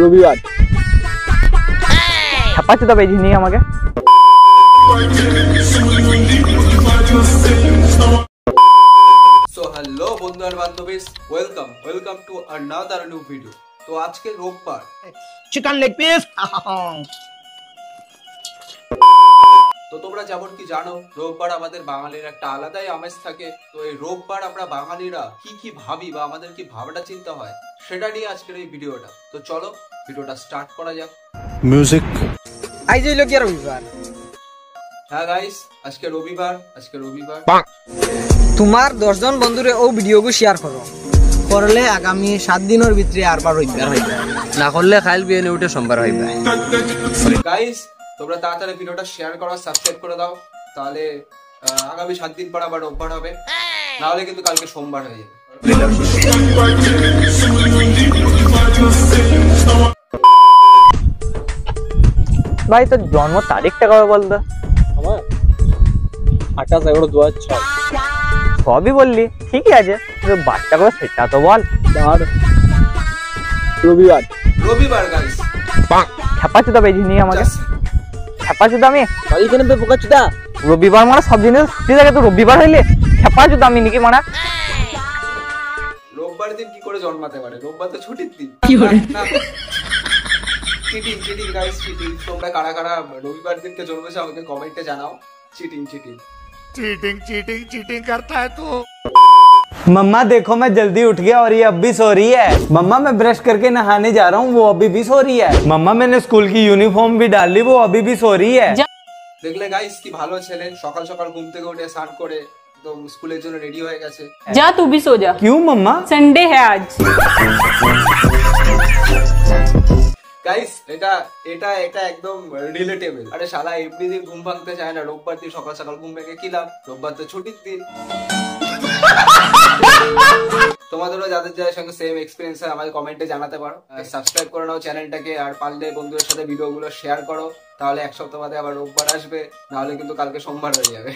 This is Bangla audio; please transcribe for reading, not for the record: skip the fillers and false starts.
রবিবার। ছাপাচ্ছি তবে এই নিয়ে আমাকে। সো হ্যালো বন্ধু আর বান্ধবী, welcome to another new video. তো আজকে রোববার, চিকেন লেগ পিস। তো তোমরা যেমন কি জানো রোববার আমাদের বাঙালির একটা আলাদাই আমেজ থাকে। তো এই রোববার আমরা বাঙালিরা কি কি ভাবি বা আমাদের কি ভাবনা চিন্তা হয় সেটা নিয়ে আজকের এই ভিডিওটা। তো চলো ভিডিওটা স্টার্ট করা যাক। মিউজিক। আজ হইল কি রবিবার? হ্যাঁ গাইস, আজকে রবিবার। তোমার 10 জন বন্ধুরে ও ভিডিওগু শেয়ার করো, করলে আগামী 7 দিনের ভিতরে আরবার রবিবার হইবে, না করলে কাল বিয়ে উঠে সোমবার হইবে। গাইস তোমরা তাড়াতাড়ি ভিডিওটা শেয়ার করো, সাবস্ক্রাইব করে দাও, তাহলে আগামী 7 দিন পর আবার রোববার হবে, না হলে কিন্তু কালকে সোমবার হয়ে যাবে। ভাই তোর জন্ম তারিখটা কবে বলতো? আমার 28/11/2006। সবই বললি, ঠিকই আছে, বাচ্চা কবে সেটা তো বল। আর রবিবার। রবিবার গাইস, ছাপাচ্ছি তবে এই নিয়ে আমাকে। ছাপাচ্ছি তো আমি বাড়ি কেন বে পোকাচুদা? রবিবার মানে সব দিনে ছুটি থাকে, তো রবিবার হইলে ছাপাচ্ছি তো আমি নাকি মানে। রোববার দিন কি করে জন্মাতে পারে? রোববার তো ছুটির দিন। Cheating guys, cheating. তোমরা কারা কারা রবিবার দিনকে জন্মেছো আমাকে কমেন্টে জানাও। চিটিং करता है तू। मम्मा देखो मैं जल्दी उठ गया और ये अब भी सो रही है। मम्मा मैं ब्रश करके नहाने जा रहा हूँ, वो अभी भी सो रही है। मम्मा मैंने स्कूल की यूनिफॉर्म भी डाल ली, वो अभी भी सो रही है। দেখলে গাইস কি ভালো ছেলে, সকাল সকাল ঘুম থেকে উঠে স্নান করে একদম স্কুলের জন্য রেডি হয়ে গেছে। जा तू भी सो जा, क्यों मम्मा? संडे है आज। গাইস এটা একদম রিলেটেবল। আরে শালা এমনি দিন ঘুম ভাঙতে চায় না, রোববার দিন সকাল সকাল ঘুম ভেঙে কি লাভ? রোববার তো ছুটির দিন। তোমাদেরও যাদের যাদের সঙ্গে সেম এক্সপিরিয়েন্স হয় আমাকে কমেন্টে জানাতে পারো। সাবস্ক্রাইব করে নাও চ্যানেলটাকে, আর পারলে বন্ধুদের সাথে ভিডিওগুলো শেয়ার করো, তাহলে এক সপ্তাহ বাদে আবার রোববার আসবে, না হলে কিন্তু কালকে সোমবার হয়ে যাবে।